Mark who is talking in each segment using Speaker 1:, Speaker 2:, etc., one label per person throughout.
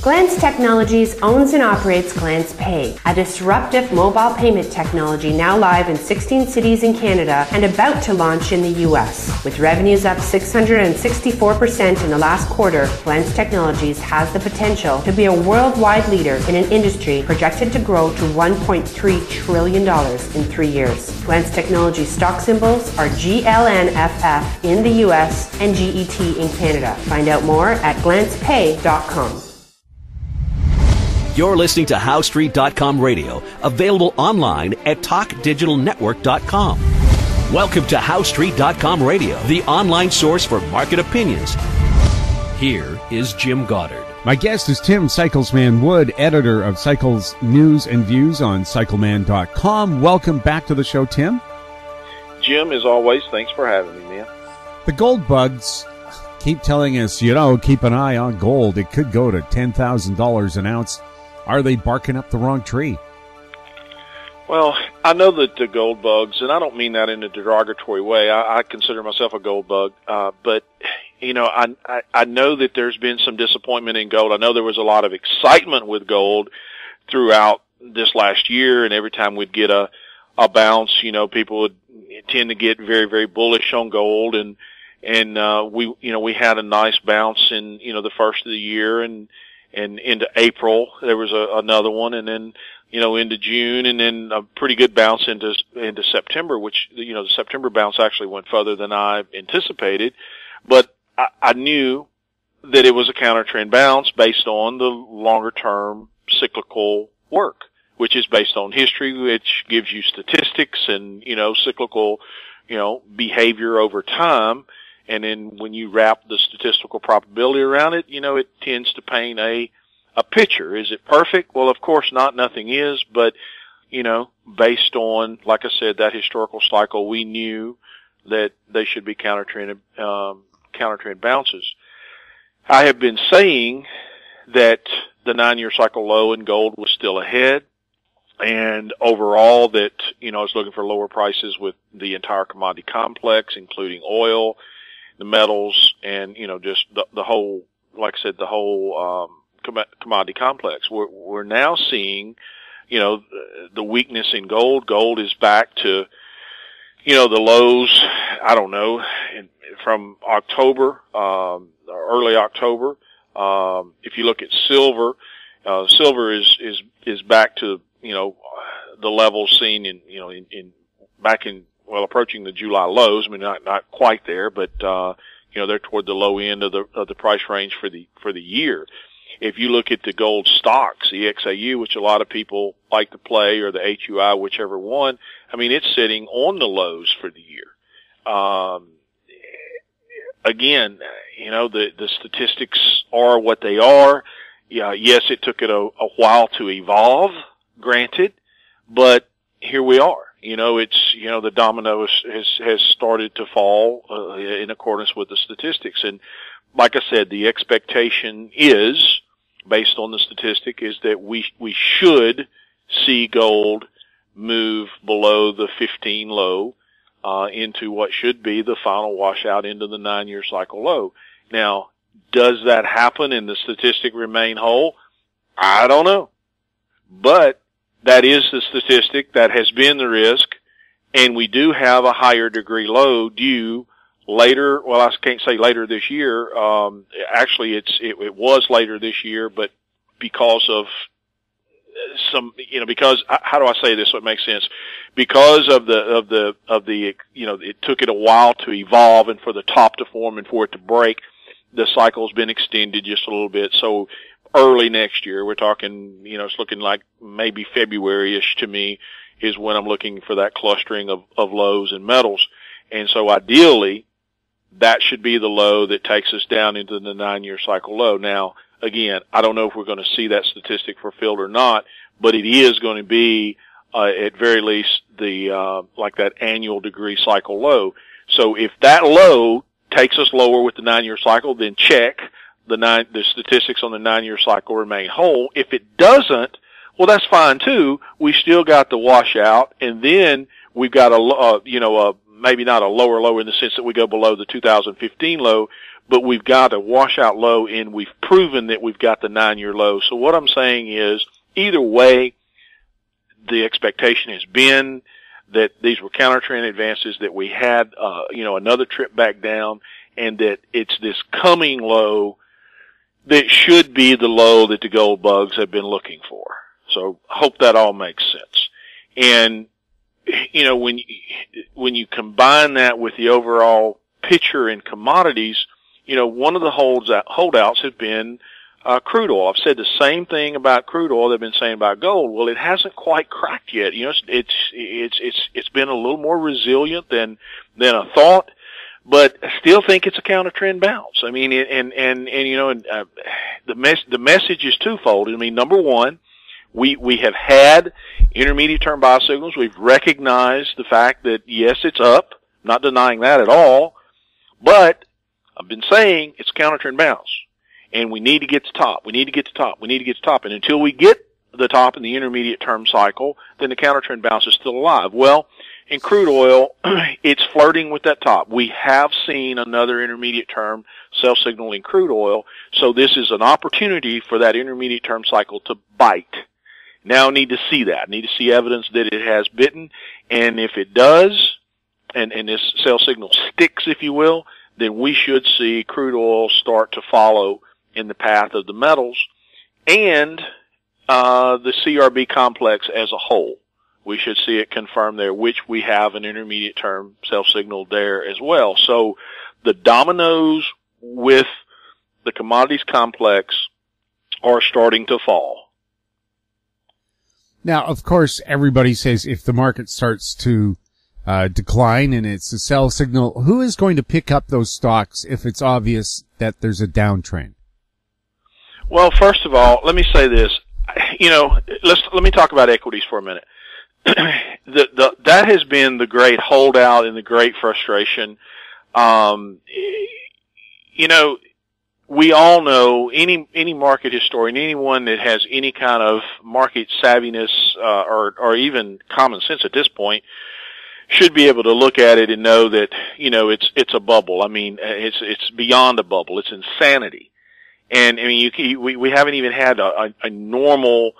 Speaker 1: Glance Technologies owns and operates Glance Pay, a disruptive mobile payment technology now live in 16 cities in Canada and about to launch in the US. With revenues up 664% in the last quarter, Glance Technologies has the potential to be a worldwide leader in an industry projected to grow to $1.3 trillion in 3 years. Glance Technologies stock symbols are GLNFF in the US and GET in Canada. Find out more at glancepay.com.
Speaker 2: You're listening to HowStreet.com radio, available online at TalkDigitalNetwork.com. Welcome to HowStreet.com radio, the online source for market opinions. Here is Jim Goddard.
Speaker 3: My guest is Tim Cyclesman Wood, editor of Cycles News and Views on CycleMan.com. Welcome back to the show, Tim.
Speaker 4: Jim, as always, thanks for having me, man.
Speaker 3: The gold bugs keep telling us, keep an eye on gold. It could go to $10,000 an ounce. Are they barking up the wrong tree?
Speaker 4: Well, I know that the gold bugs, and I don't mean that in a derogatory way. I consider myself a gold bug, but I know that there's been some disappointment in gold. I know there was a lot of excitement with gold throughout this last year, and every time we'd get a bounce, people would tend to get very, very bullish on gold, and we had a nice bounce in the first of the year, and into April there was another one, and then into June, and then a pretty good bounce into September, which the September bounce actually went further than I anticipated, but I knew that it was a counter trend bounce based on the longer term cyclical work, which is based on history, which gives you statistics and cyclical behavior over time. And then when you wrap the statistical probability around it, it tends to paint a picture. Is it perfect? Well, of course not. Nothing is. But, based on, like I said, that historical cycle, we knew that they should be counter trend bounces. I have been saying that the 9-year cycle low in gold was still ahead. And overall that, I was looking for lower prices with the entire commodity complex, including oil, the metals, and just the whole, like I said, the whole commodity complex. We're now seeing the weakness in gold. Gold is back to the lows, I don't know, from October, early October. If you look at silver, silver is back to the levels seen approaching the July lows. I mean, not quite there, but they're toward the low end of the price range for the year. If you look at the gold stocks, the XAU, which a lot of people like to play, or the HUI, whichever one, I mean, it's sitting on the lows for the year. Again, the statistics are what they are. Yeah, yes, it took it a while to evolve, granted, but here we are. It's, the domino has started to fall, in accordance with the statistics. And like I said, the expectation is, based on the statistic, is that we should see gold move below the 15 low, into what should be the final washout into the 9-year cycle low. Now, does that happen and the statistic remain whole? I don't know. But that is the statistic. That has been the risk. And we do have a higher degree low due later. Well, I can't say later this year. Actually, it was later this year, but because of because, how do I say this so it makes sense? Because of the, it took it a while to evolve and for the top to form and for it to break, the cycle's been extended just a little bit. So early next year, we're talking, it's looking like maybe February-ish to me is when I'm looking for that clustering of lows and metals. And so ideally, that should be the low that takes us down into the 9-year cycle low. Now, again, I don't know if we're going to see that statistic fulfilled or not, but it is going to be, at very least, the, like that annual degree cycle low. So if that low takes us lower with the 9-year cycle, then check. The statistics on the 9-year cycle remain whole. If it doesn't, well, that's fine too. We still got the washout, and then we've got a maybe not a lower low in the sense that we go below the 2015 low, but we've got a washout low, and we've proven that we've got the 9-year low. So what I'm saying is, either way, the expectation has been that these were counter trend advances, that we had, another trip back down, and that it's this coming low that should be the low that the gold bugs have been looking for. So I hope that all makes sense. And, when you combine that with the overall picture in commodities, one of the holdouts has been crude oil. I've said the same thing about crude oil that I've been saying about gold. Well, it hasn't quite cracked yet. It's been a little more resilient than I thought, but I still think it's a counter trend bounce. I mean, the message is twofold. I mean, number one, we have had intermediate term buy signals. We've recognized the fact that yes, it's up. I'm not denying that at all, but I've been saying it's a counter trend bounce. And we need to get to top. We need to get to top. We need to get to top. And until we get the top in the intermediate term cycle, then the counter trend bounce is still alive. Well, in crude oil, it's flirting with that top. We have seen another intermediate term sell signal in crude oil. So this is an opportunity for that intermediate term cycle to bite. Now I need to see that. I need to see evidence that it has bitten. And if it does, and this sell signal sticks, if you will, then we should see crude oil start to follow in the path of the metals and the CRB complex as a whole. We should see it confirmed there, which we have an intermediate term sell signal there as well. So the dominoes with the commodities complex are starting to fall.
Speaker 3: Now, of course, everybody says if the market starts to decline and it's a sell signal, who is going to pick up those stocks if it's obvious that there's a downtrend?
Speaker 4: Well, first of all, let me say this. Let me talk about equities for a minute. That has been the great holdout and the great frustration. We all know any market historian, anyone that has any kind of market savviness, or even common sense at this point, should be able to look at it and know that, it's a bubble. I mean, it's beyond a bubble. It's insanity. And I mean, we haven't even had a normal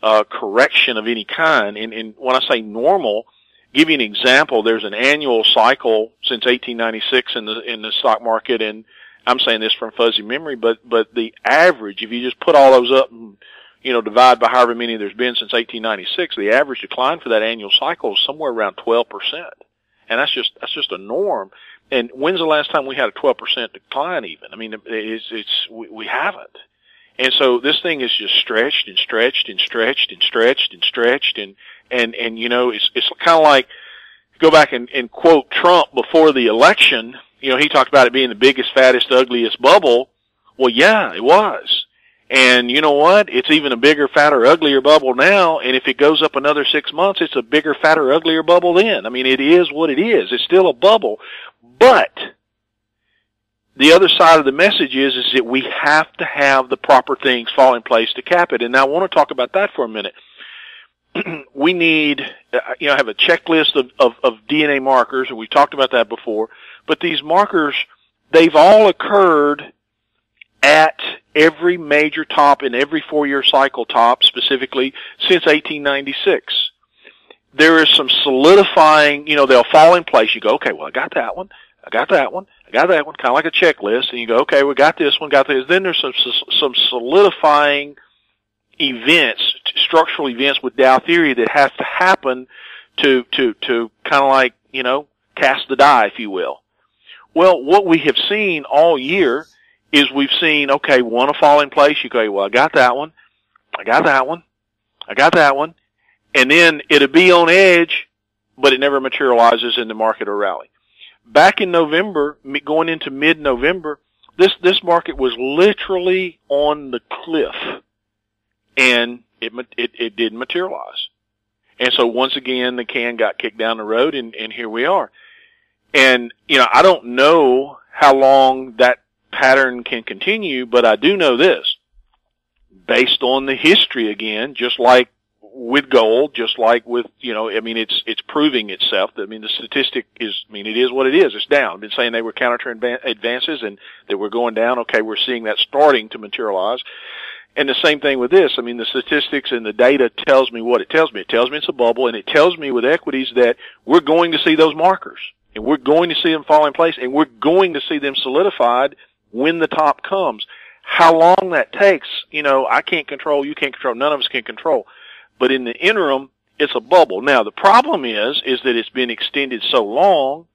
Speaker 4: correction of any kind. And when I say normal, give you an example. There's an annual cycle since 1896 in the stock market, and I'm saying this from fuzzy memory, but the average, if you just put all those up and divide by however many there's been since 1896, the average decline for that annual cycle is somewhere around 12%, and that's just a norm. And when's the last time we had a 12% decline even? I mean, we haven't. And so this thing is just stretched and stretched and stretched and stretched and stretched and it's kind of like, go back and quote Trump before the election. He talked about it being the biggest, fattest, ugliest bubble. Well, yeah, it was. And you know what? It's even a bigger, fatter, uglier bubble now. And if it goes up another 6 months, it's a bigger, fatter, uglier bubble then. I mean, it is what it is. It's still a bubble. But the other side of the message is that we have to have the proper things fall in place to cap it. And now I want to talk about that for a minute. We need, have a checklist of DNA markers, and we've talked about that before. But these markers, they've all occurred at every major top in every 4-year cycle top, specifically since 1896. There is some solidifying, they'll fall in place. You go, okay, well, I got that one. I got that one. I got that one. Kind of like a checklist. And you go, okay, we got this one, got this. Then there's some solidifying events, structural events with Dow theory that has to happen to kind of like, cast the die, if you will. Well, what we have seen all year is we've seen, okay, one will fall in place. You go, well, I got that one. I got that one. I got that one. And then it'll be on edge, but it never materializes in the market or rally. Back in November, going into mid-November, this market was literally on the cliff, and it didn't materialize. And so once again, the can got kicked down the road, and here we are. And, I don't know how long that pattern can continue, but I do know this. Based on the history again, just like with gold, just like with, it's proving itself. I mean, the statistic is, it is what it is. It's down. I've been saying they were counter advances and that we're going down. Okay, we're seeing that starting to materialize. And the same thing with this. I mean, the statistics and the data tells me what it tells me. It tells me it's a bubble, and it tells me with equities that we're going to see those markers, and we're going to see them fall in place, and we're going to see them solidified when the top comes. How long that takes, I can't control, you can't control, none of us can control. But in the interim, it's a bubble. Now, the problem is that it's been extended so long,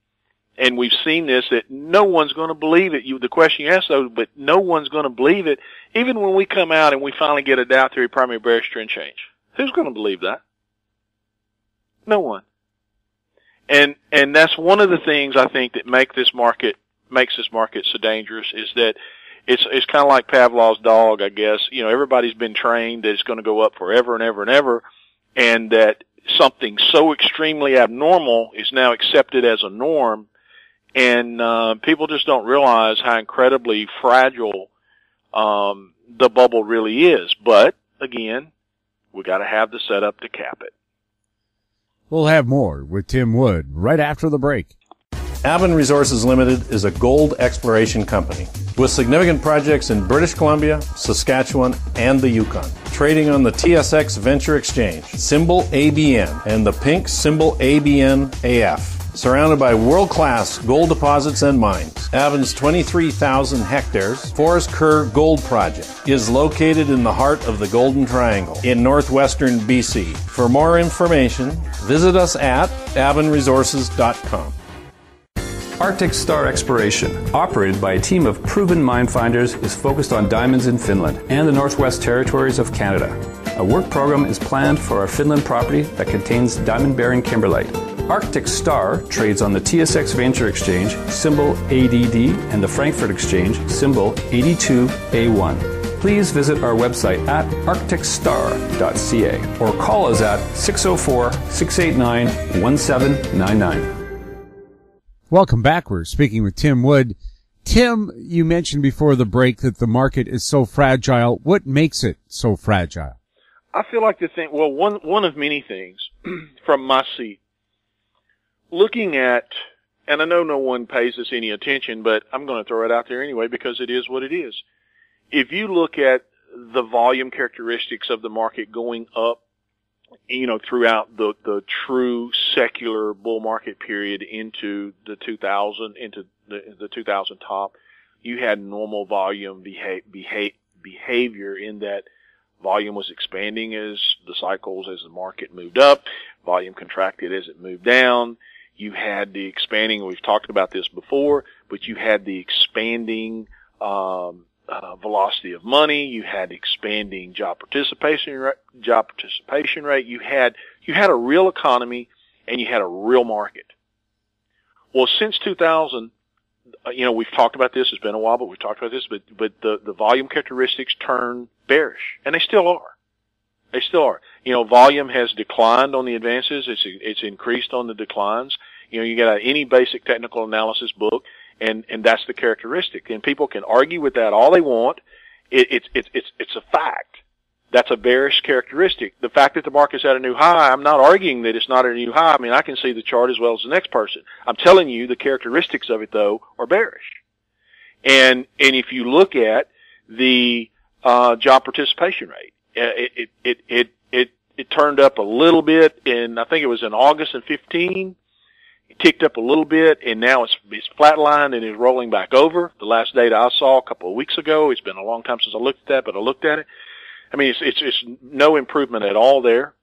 Speaker 4: and we've seen this, that no one's going to believe it. The question you asked, though, but no one's going to believe it, even when we come out and we finally get a Dow theory primary bearish trend change. Who's going to believe that? No one. And that's one of the things I think that makes this market so dangerous, is that it's kind of like Pavlov's dog, I guess. Everybody's been trained that it's going to go up forever and ever and ever, and that something so extremely abnormal is now accepted as a norm. And people just don't realize how incredibly fragile the bubble really is. But again, we got to have the setup to cap it.
Speaker 3: We'll have more with Tim Wood right after the break.
Speaker 5: Avon Resources Limited is a gold exploration company with significant projects in British Columbia, Saskatchewan, and the Yukon. Trading on the TSX Venture Exchange, symbol ABN, and the pink symbol ABN-AF. Surrounded by world-class gold deposits and mines, Avon's 23,000 hectares Forest Kerr Gold Project is located in the heart of the Golden Triangle in northwestern BC. For more information, visit us at avonresources.com.
Speaker 6: Arctic Star Exploration, operated by a team of proven mine finders, is focused on diamonds in Finland and the Northwest Territories of Canada. A work program is planned for our Finland property that contains diamond-bearing kimberlite. Arctic Star trades on the TSX Venture Exchange, symbol ADD, and the Frankfurt Exchange, symbol 82A1. Please visit our website at arcticstar.ca or call us at 604-689-1799.
Speaker 3: Welcome back. We're speaking with Tim Wood. Tim, you mentioned before the break that the market is so fragile. What makes it so fragile?
Speaker 4: I feel like one of many things from my seat. Looking at, and I know no one pays this any attention, but I'm going to throw it out there anyway because it is what it is. If you look at the volume characteristics of the market going up, throughout the true secular bull market period into the 2000 top, you had normal volume behavior in that volume was expanding as the cycles, as the market moved up, volume contracted as it moved down. You had the expanding, we've talked about this before, but you had the expanding velocity of money. You had expanding job participation rate. You had a real economy, and you had a real market. Well, since 2000, we've talked about this. It's been a while, but we've talked about this. But the volume characteristics turn bearish, and they still are. They still are. Volume has declined on the advances. It's increased on the declines. You got any basic technical analysis book, and that's the characteristic. And people can argue with that all they want. It's a fact. That's a bearish characteristic. The fact that the market's at a new high, I'm not arguing that it's not at a new high. I mean, I can see the chart as well as the next person. I'm telling you the characteristics of it, though, are bearish. And if you look at the job participation rate, it turned up a little bit I think it was in August of 15. It ticked up a little bit, and now it's flatlined and is rolling back over. The last data I saw a couple of weeks ago, it's been a long time since I looked at that, but I looked at it. I mean, it's no improvement at all there.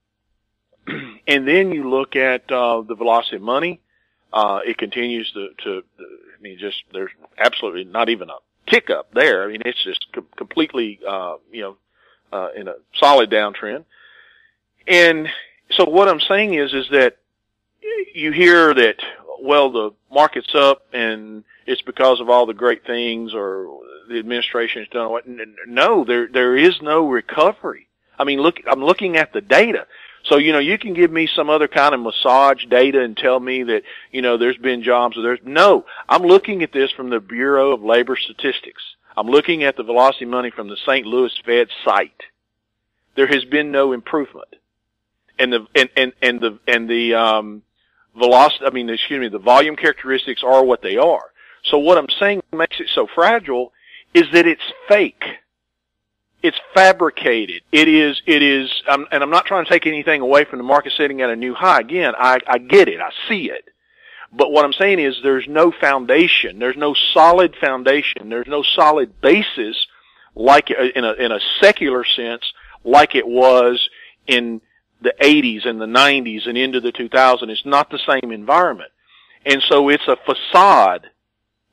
Speaker 4: And then you look at the velocity of money. It continues there's absolutely not even a tick up there. I mean, it's just completely, in a solid downtrend. And so what I'm saying is that you hear that, well, the market's up and it's because of all the great things or the administration's done what. No, there is no recovery. I mean, I'm looking at the data. So, you can give me some other kind of massage data and tell me that, there's been jobs or no, I'm looking at this from the Bureau of Labor Statistics. I'm looking at the velocity money from the St. Louis Fed site. There has been no improvement. and the velocity, the volume characteristics are what they are. So what I'm saying makes it so fragile is that it's fake. It's fabricated. It is, and I'm not trying to take anything away from the market sitting at a new high. Again, I get it. I see it. But what I'm saying is there's no foundation. There's no solid foundation. There's no solid basis like in a secular sense like it was in the 80s and the 90s and into the 2000s. It's not the same environment. And so it's a facade,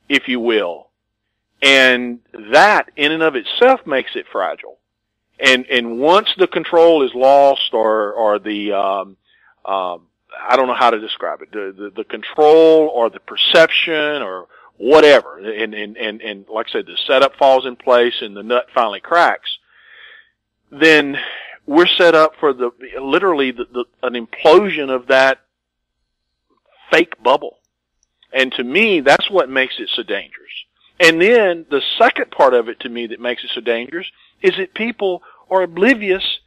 Speaker 4: if you will. And that in and of itself makes it fragile. And once the control is lost or the, I don't know how to describe it, the control or the perception or whatever, and like I said, the setup falls in place and the nut finally cracks, then we're set up for literally an implosion of that fake bubble. And to me, that's what makes it so dangerous. And then the second part of it to me that makes it so dangerous is that people are oblivious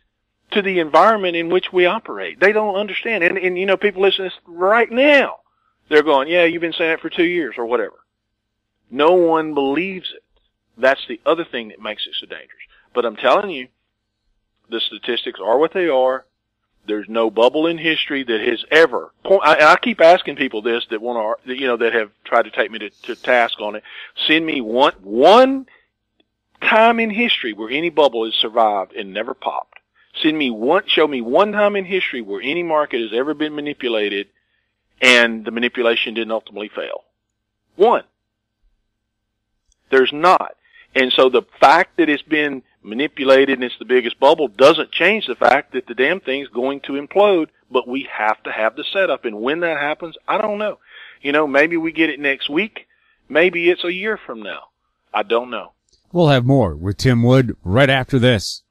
Speaker 4: to the environment in which we operate. They don't understand. And you know, people listening to this right now, they're going, yeah, you've been saying it for 2 years or whatever. No one believes it. That's the other thing that makes it so dangerous. But I'm telling you, the statistics are what they are. There's no bubble in history that has ever, and I keep asking people this that want to, you know, that have tried to take me to task on it. Send me one time in history where any bubble has survived and never popped. Show me one time in history where any market has ever been manipulated and the manipulation didn't ultimately fail. One. There's not. And so the fact that it's been manipulated and it's the biggest bubble doesn't change the fact that the damn thing's going to implode, but we have to have the setup. And when that happens, I don't know. You know, maybe we get it next week. Maybe it's a year from now. I don't know.
Speaker 3: We'll have more with Tim Wood right after this.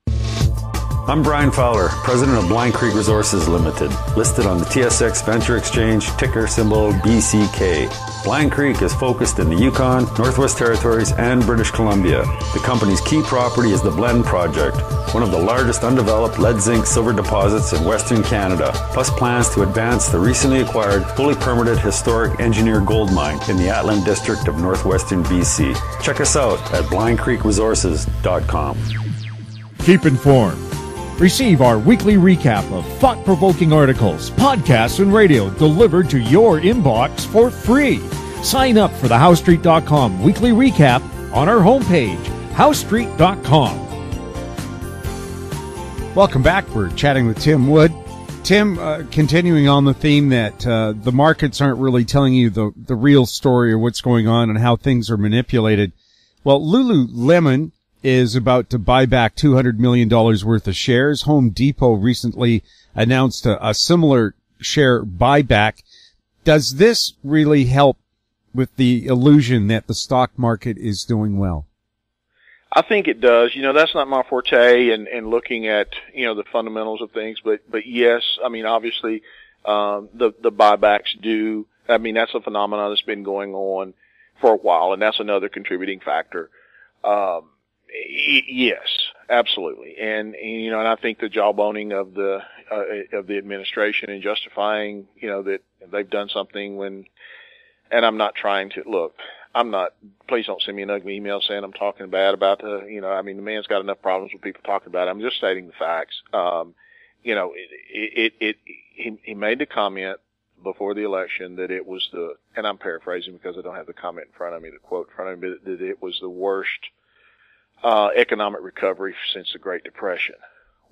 Speaker 6: I'm Brian Fowler, president of Blind Creek Resources Limited, listed on the TSX Venture Exchange, ticker symbol BCK. Blind Creek is focused in the Yukon, Northwest Territories, and British Columbia. The company's key property is the Blend Project, one of the largest undeveloped lead-zinc-silver deposits in Western Canada, plus plans to advance the recently acquired, fully permitted historic engineered gold mine in the Atlan District of Northwestern BC. Check us out at blindcreekresources.com.
Speaker 7: Keep informed. Receive our weekly recap of thought-provoking articles, podcasts, and radio delivered to your inbox for free. Sign up for the HowStreet.com weekly recap on our homepage, HowStreet.com.
Speaker 3: Welcome back. We're chatting with Tim Wood. Tim, continuing on the theme that the markets aren't really telling you the real story or what's going on and how things are manipulated. Well, Lululemon is about to buy back $200 million worth of shares. Home Depot recently announced a similar share buyback. Does this really help with the illusion that the stock market is doing well?
Speaker 4: I think it does. You know, that's not my forte and looking at, you know, the fundamentals of things, but yes, I mean, obviously, the buybacks do. I mean, that's a phenomenon that's been going on for a while, and that's another contributing factor. Yes, absolutely. And you know, and I think the jawboning of the administration and justifying, you know, that they've done something when, and I'm not trying to, look, please don't send me an ugly email saying I'm talking bad about you know, I mean, the man's got enough problems with people talking about it. I'm just stating the facts. You know, he made the comment before the election that it was and I'm paraphrasing because I don't have the comment in front of me, the quote in front of me, that it was the worst economic recovery since the Great Depression.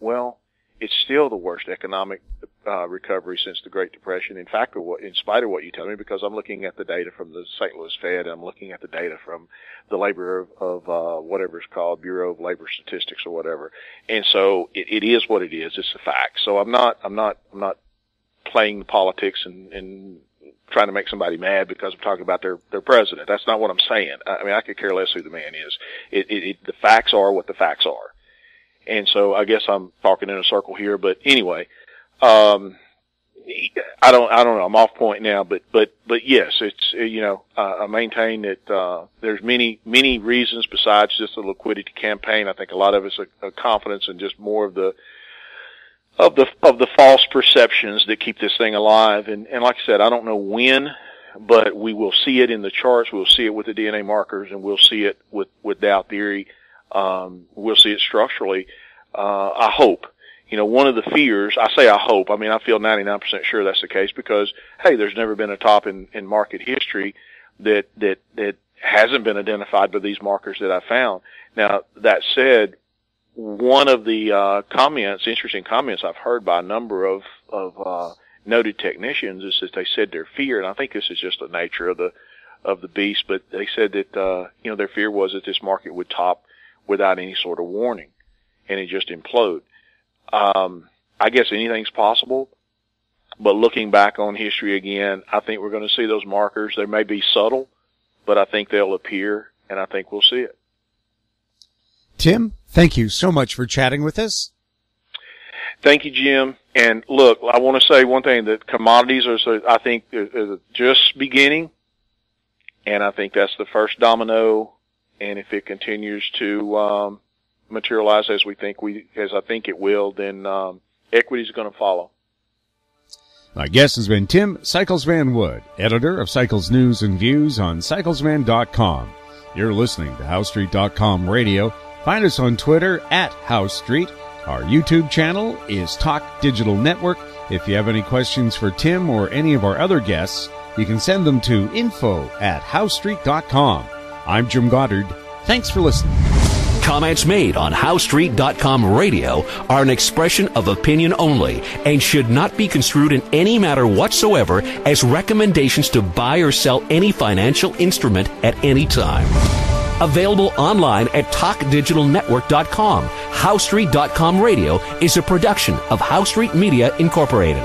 Speaker 4: Well, it's still the worst economic recovery since the Great Depression. In fact, in spite of what you tell me, because I'm looking at the data from the St. Louis Fed, and I'm looking at the data from the labor of whatever it's called, Bureau of Labor Statistics or whatever. And so it is what it is. It's a fact. So I'm not playing the politics and trying to make somebody mad because I'm talking about their president. That's not what I'm saying. I mean, I could care less who the man is. The facts are what the facts are. And so I guess I'm talking in a circle here, but anyway, I don't know. I'm off point now, but yes, it's, you know, I maintain that, there's many reasons besides just a liquidity campaign. I think a lot of it's a confidence and just more of the of the false perceptions that keep this thing alive. And like I said, I don't know when, but we will see it in the charts. We'll see it with the DNA markers, and we'll see it with Dow theory. We'll see it structurally. I hope. One of the fears, I say I hope, I mean, I feel 99% sure that's the case because, hey, there's never been a top in market history that hasn't been identified by these markers that I found. Now, that said, one of the interesting comments I've heard by a number of noted technicians is that they said their fear, and I think this is just the nature of the beast, but they said that, their fear was that this market would top without any sort of warning and it just implode. I guess anything's possible, but looking back on history again, I think we're going to see those markers. They may be subtle, but I think they'll appear, and I think we'll see it.
Speaker 3: Tim, thank you so much for chatting with us.
Speaker 4: Thank you, Jim. And look, I want to say one thing, that commodities I think, are just beginning, and I think that's the first domino, and if it continues to materialize as I think it will, then equity is going to follow.
Speaker 3: My guest has been Tim Cyclesman Wood, editor of Cycles News and Views on cyclesman.com. You're listening to HowStreet.com radio. Find us on Twitter at HowStreet. Our YouTube channel is Talk Digital Network. If you have any questions for Tim or any of our other guests, you can send them to info@HowStreet.com. I'm Jim Goddard. Thanks for listening.
Speaker 2: Comments made on HowStreet.com radio are an expression of opinion only and should not be construed in any matter whatsoever as recommendations to buy or sell any financial instrument at any time. Available online at TalkDigitalNetwork.com. HowStreet.com radio is a production of HowStreet Media Incorporated.